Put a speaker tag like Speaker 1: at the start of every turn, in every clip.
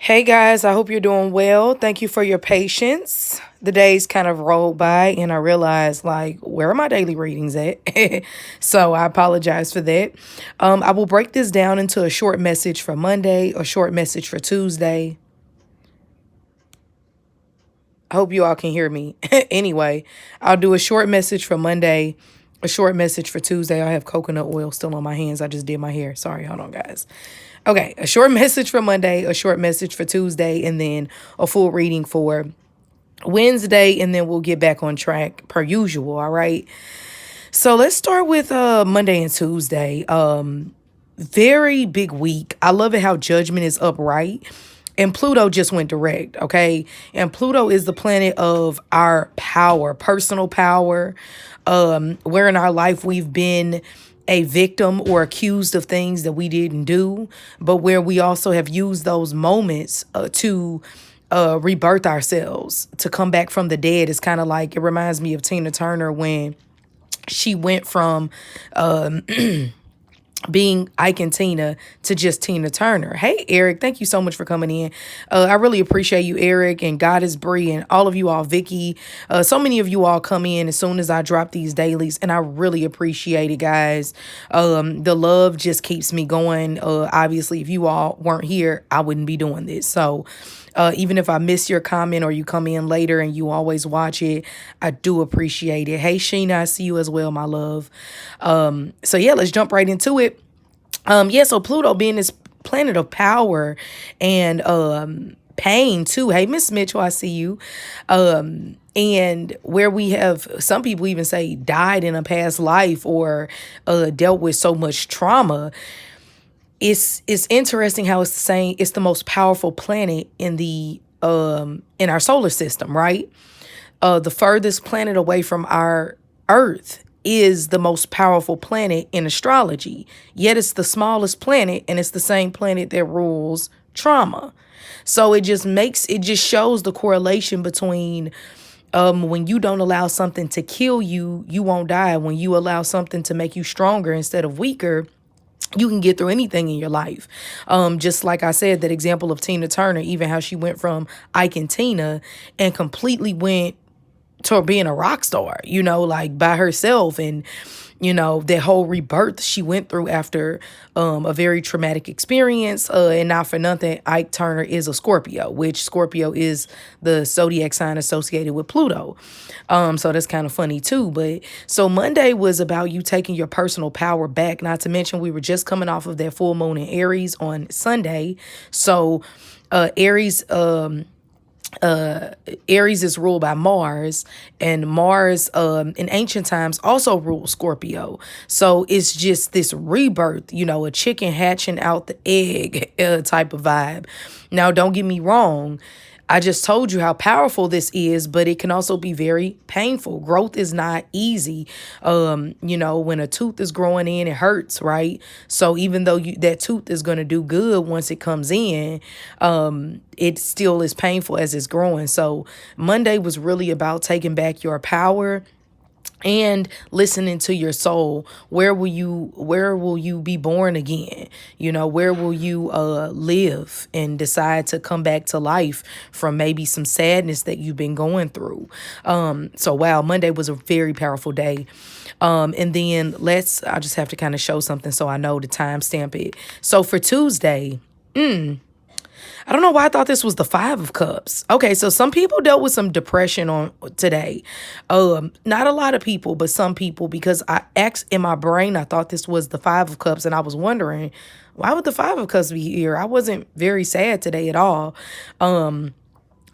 Speaker 1: Hey guys, I hope you're doing well. Thank you for your patience. The days kind of rolled by and I realized, like, where are my daily readings at? So I apologize for that. I will break this down into a short message for Monday, a short message for Tuesday. I hope you all can hear me. Anyway, I'll do a short message for Monday, a short message for Tuesday. I have coconut oil still on my hands. I just did my hair. Sorry, hold on, guys. Okay, a short message for Monday, a short message for Tuesday, and then a full reading for Wednesday, and then we'll get back on track per usual. All right. So let's start with Monday and Tuesday. Very big week. I love it how judgment is upright. And Pluto just went direct, okay? And Pluto is the planet of our power, personal power, where in our life we've been a victim or accused of things that we didn't do, but where we also have used those moments to rebirth ourselves, to come back from the dead. It's kind of like, it reminds me of Tina Turner when she went from being Ike and Tina to just Tina Turner. Hey, Eric, thank you so much for coming in. I really appreciate you, Eric, and Goddess Bree, and all of you all, Vicky. So many of you all come in as soon as I drop these dailies, and I really appreciate it, guys. The love just keeps me going. Obviously, if you all weren't here, I wouldn't be doing this. So even if I miss your comment or you come in later and you always watch it, I do appreciate it. Hey, Sheena, I see you as well, my love. So yeah, let's jump right into it. Yeah, so Pluto being this planet of power and pain too. Hey, Miss Mitchell, I see you. And where we have, some people even say, died in a past life or dealt with so much trauma. It's interesting how it's the same. It's the most powerful planet in the in our solar system, right? The furthest planet away from our Earth is the most powerful planet in astrology. Yet it's the smallest planet, and it's the same planet that rules trauma. So it just shows the correlation between when you don't allow something to kill you, you won't die. When you allow something to make you stronger instead of weaker, you can get through anything in your life. Just like I said, that example of Tina Turner, even how she went from Ike and Tina and completely went to being a rock star, like by herself. And, that whole rebirth she went through after a very traumatic experience. And not for nothing, Ike Turner is a Scorpio, which Scorpio is the zodiac sign associated with Pluto. So that's kind of funny too. But so Monday was about you taking your personal power back. Not to mention we were just coming off of that full moon in Aries on Sunday. So Aries Aries is ruled by Mars, and Mars in ancient times also ruled Scorpio. So it's just this rebirth, a chicken hatching out the egg type of vibe. Now, don't get me wrong. I just told you how powerful this is, but it can also be very painful. Growth is not easy. When a tooth is growing in, it hurts, right? So even though that tooth is going to do good once it comes in, it still is painful as it's growing. So Monday was really about taking back your power and listening to your soul. Where will you be born again? Where will you live and decide to come back to life from maybe some sadness that you've been going through? So wow, Monday was a very powerful day. And then I just have to kind of show something so I know to timestamp it. So for Tuesday, I don't know why I thought this was the Five of Cups. Okay, so some people dealt with some depression on today. Not a lot of people, but some people, because I asked in my brain, I thought this was the Five of Cups, and I was wondering, why would the Five of Cups be here? I wasn't very sad today at all.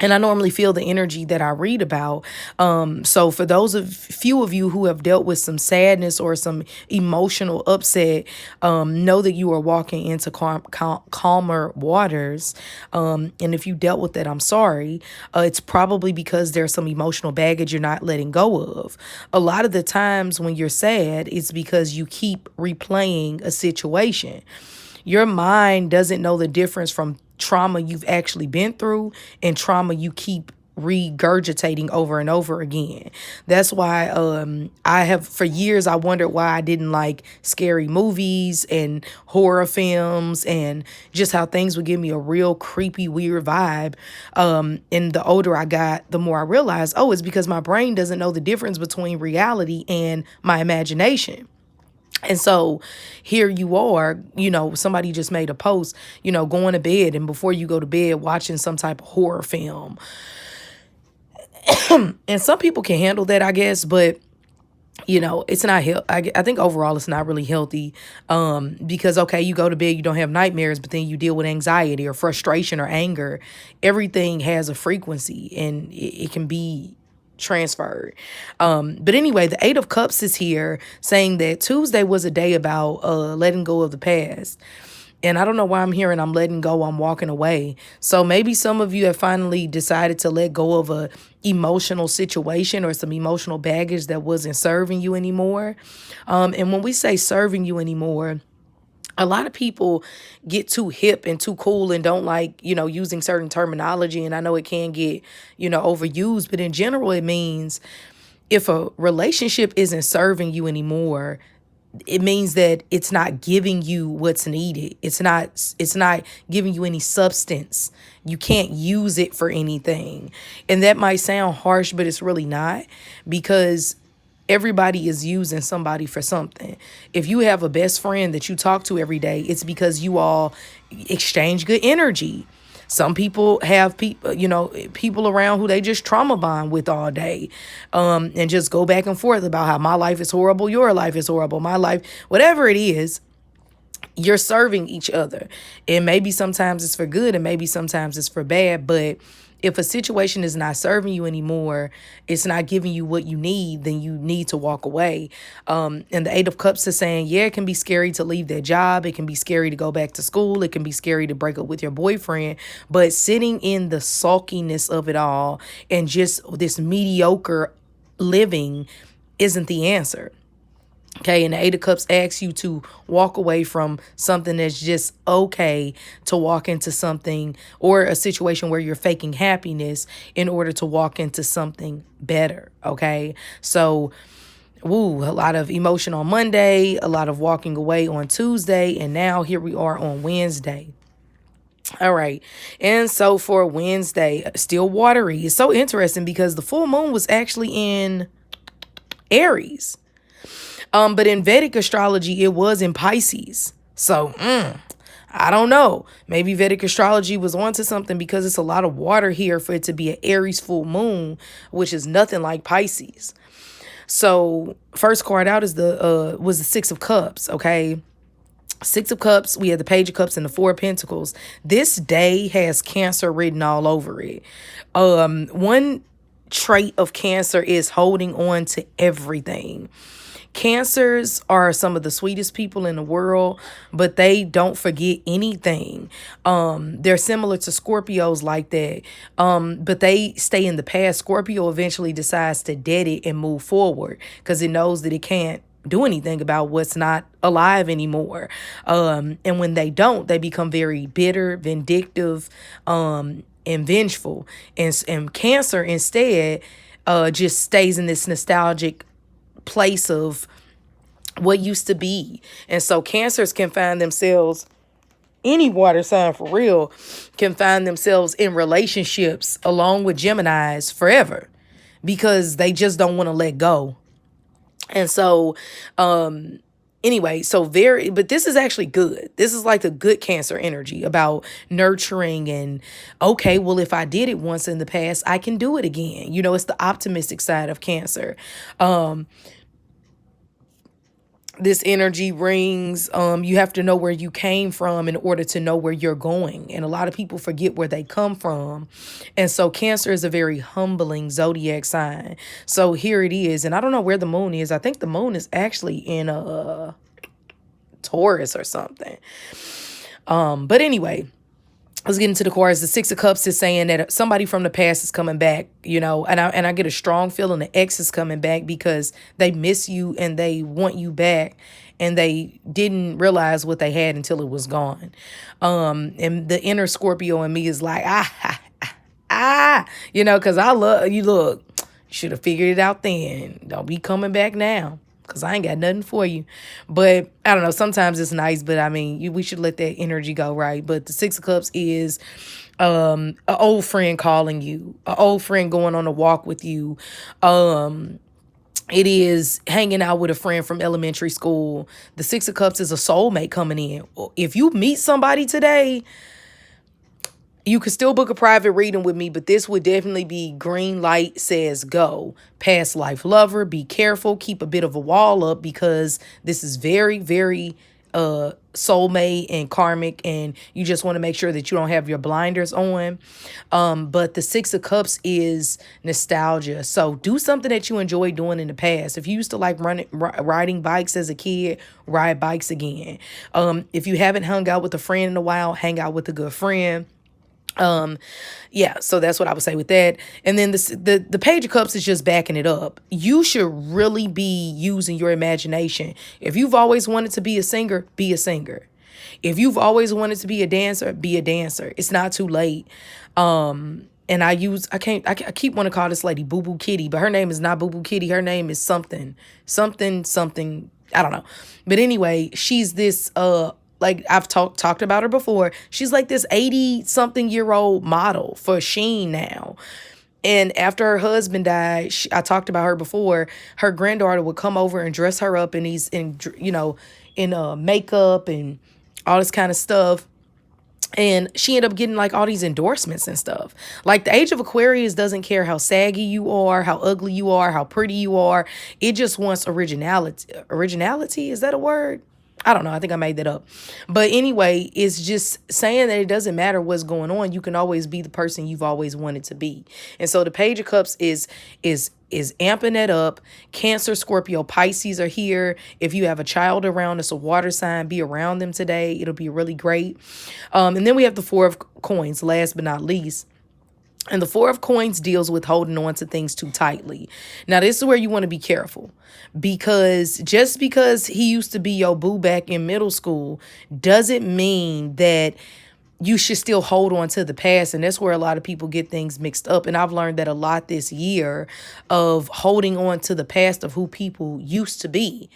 Speaker 1: And I normally feel the energy that I read about. So for few of you who have dealt with some sadness or some emotional upset, know that you are walking into calmer waters. And if you dealt with that, I'm sorry. It's probably because there's some emotional baggage you're not letting go of. A lot of the times when you're sad, it's because you keep replaying a situation. Your mind doesn't know the difference from trauma you've actually been through and trauma you keep regurgitating over and over again. That's why I have for years I wondered why I didn't like scary movies and horror films, and just how things would give me a real creepy, weird vibe. And the older I got, the more I realized, oh, it's because my brain doesn't know the difference between reality and my imagination. And so here you are, somebody just made a post, going to bed, and before you go to bed watching some type of horror film. And some people can handle that, I guess, but it's not I think overall it's not really healthy, because okay, you go to bed, you don't have nightmares, but then you deal with anxiety or frustration or anger. Everything has a frequency, and it can be transferred. But anyway, the Eight of Cups is here saying that Tuesday was a day about letting go of the past. And I don't know why I'm hearing I'm letting go, I'm walking away. So maybe some of you have finally decided to let go of a emotional situation or some emotional baggage that wasn't serving you anymore. And when we say serving you anymore, a lot of people get too hip and too cool and don't like, using certain terminology. And I know it can get, overused, but in general, it means if a relationship isn't serving you anymore, it means that it's not giving you what's needed. It's not giving you any substance. You can't use it for anything. And that might sound harsh, but it's really not, because everybody is using somebody for something. If you have a best friend that you talk to every day, it's because you all exchange good energy. Some people have people around who they just trauma bond with all day, and just go back and forth about how my life is horrible, your life is horrible, my life, whatever it is. You're serving each other, and maybe sometimes it's for good, and maybe sometimes it's for bad. But if a situation is not serving you anymore, it's not giving you what you need, then you need to walk away. And the Eight of Cups is saying, yeah, it can be scary to leave that job. It can be scary to go back to school. It can be scary to break up with your boyfriend. But sitting in the sulkiness of it all and just this mediocre living isn't the answer. Okay, and the Eight of Cups asks you to walk away from something that's just okay, to walk into something or a situation where you're faking happiness in order to walk into something better. Okay, so a lot of emotion on Monday, a lot of walking away on Tuesday, and now here we are on Wednesday. All right. And so for Wednesday, still watery. It's so interesting because the full moon was actually in Aries. But in Vedic astrology, it was in Pisces. So, I don't know. Maybe Vedic astrology was onto something, because it's a lot of water here for it to be an Aries full moon, which is nothing like Pisces. So, first card out is was the Six of Cups, okay? Six of Cups, we had the Page of Cups and the Four of Pentacles. This day has Cancer written all over it. One trait of Cancer is holding on to everything. Cancers are some of the sweetest people in the world, but they don't forget anything. They're similar to Scorpios like that, but they stay in the past. Scorpio eventually decides to dead it and move forward because it knows that it can't do anything about what's not alive anymore. And when they don't, they become very bitter, vindictive, and vengeful. And Cancer instead just stays in this nostalgic place of what used to be. And so Cancers can find themselves, any water sign for real, can find themselves in relationships along with Geminis forever because they just don't want to let go. And so anyway, but this is actually good. This is like the good Cancer energy about nurturing and, okay, well, if I did it once in the past, I can do it again. It's the optimistic side of Cancer. This energy rings, you have to know where you came from in order to know where you're going. And a lot of people forget where they come from. And so Cancer is a very humbling zodiac sign. So here it is. And I don't know where the moon is. I think the moon is actually in Taurus or something. But anyway, let's get into the cards. The Six of Cups is saying that somebody from the past is coming back, and I get a strong feeling the ex is coming back because they miss you and they want you back, and they didn't realize what they had until it was gone. And the inner Scorpio in me is like, You know, because I love you. Look, you should have figured it out then. Don't be coming back now, because I ain't got nothing for you. But I don't know. Sometimes it's nice, but I mean, we should let that energy go, right? But the Six of Cups is an old friend calling you, an old friend going on a walk with you. It is hanging out with a friend from elementary school. The Six of Cups is a soulmate coming in. If you meet somebody today, you could still book a private reading with me, but this would definitely be green light says go. Past life lover, be careful, keep a bit of a wall up, because this is very, very soulmate and karmic, and you just want to make sure that you don't have your blinders on. But the Six of Cups is nostalgia. So do something that you enjoyed doing in the past. If you used to like riding bikes as a kid, ride bikes again. If you haven't hung out with a friend in a while, hang out with a good friend. Yeah, so that's what I would say with that. And then the Page of Cups is just backing it up. You should really be using your imagination. If you've always wanted to be a singer, be a singer. If you've always wanted to be a dancer, be a dancer. It's not too late. And I keep wanting to call this lady Boo Boo Kitty, but her name is not Boo Boo Kitty. Her name is something. I don't know. But anyway, she's this like I've talked about her before. She's like this 80-something-year-old model for Shein now. And after her husband died, I talked about her before. Her granddaughter would come over and dress her up in makeup and all this kind of stuff. And she ended up getting like all these endorsements and stuff. Like the Age of Aquarius doesn't care how saggy you are, how ugly you are, how pretty you are. It just wants originality. Originality, is that a word? I don't know. I think I made that up. But anyway, it's just saying that it doesn't matter what's going on. You can always be the person you've always wanted to be. And so the Page of Cups is amping that up. Cancer, Scorpio, Pisces are here. If you have a child around, it's a water sign, be around them today. It'll be really great. And then we have the Four of Coins, last but not least. And the Four of Coins deals with holding on to things too tightly. Now, this is where you want to be careful, because just because he used to be your boo back in middle school doesn't mean that you should still hold on to the past. And that's where a lot of people get things mixed up. And I've learned that a lot this year, of holding on to the past of who people used to be.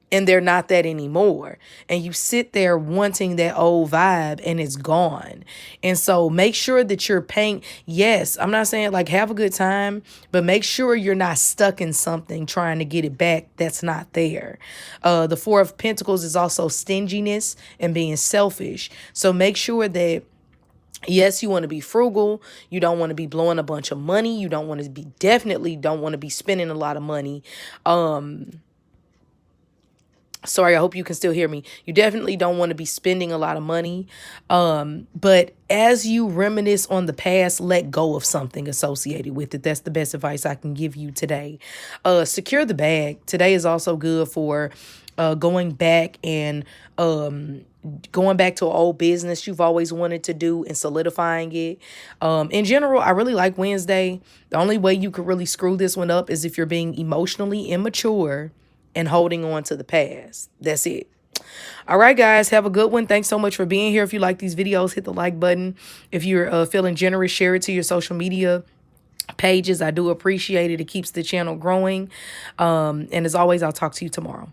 Speaker 1: And they're not that anymore. And you sit there wanting that old vibe and it's gone. And so make sure that you're paying. Yes, I'm not saying like have a good time, but make sure you're not stuck in something trying to get it back that's not there. The Four of Pentacles is also stinginess and being selfish. So make sure that, yes, you want to be frugal. You don't want to be blowing a bunch of money. You definitely don't want to be spending a lot of money. Sorry, I hope you can still hear me. You definitely don't want to be spending a lot of money. But as you reminisce on the past, let go of something associated with it. That's the best advice I can give you today. Secure the bag. Today is also good for going back and going back to an old business you've always wanted to do and solidifying it. In general, I really like Wednesday. The only way you could really screw this one up is if you're being emotionally immature and holding on to the past. That's it. All right, guys, have a good one. Thanks so much for being here. If you like these videos, hit the like button. If you're feeling generous, share it to your social media pages. I do appreciate it. It keeps the channel growing. And as always, I'll talk to you tomorrow.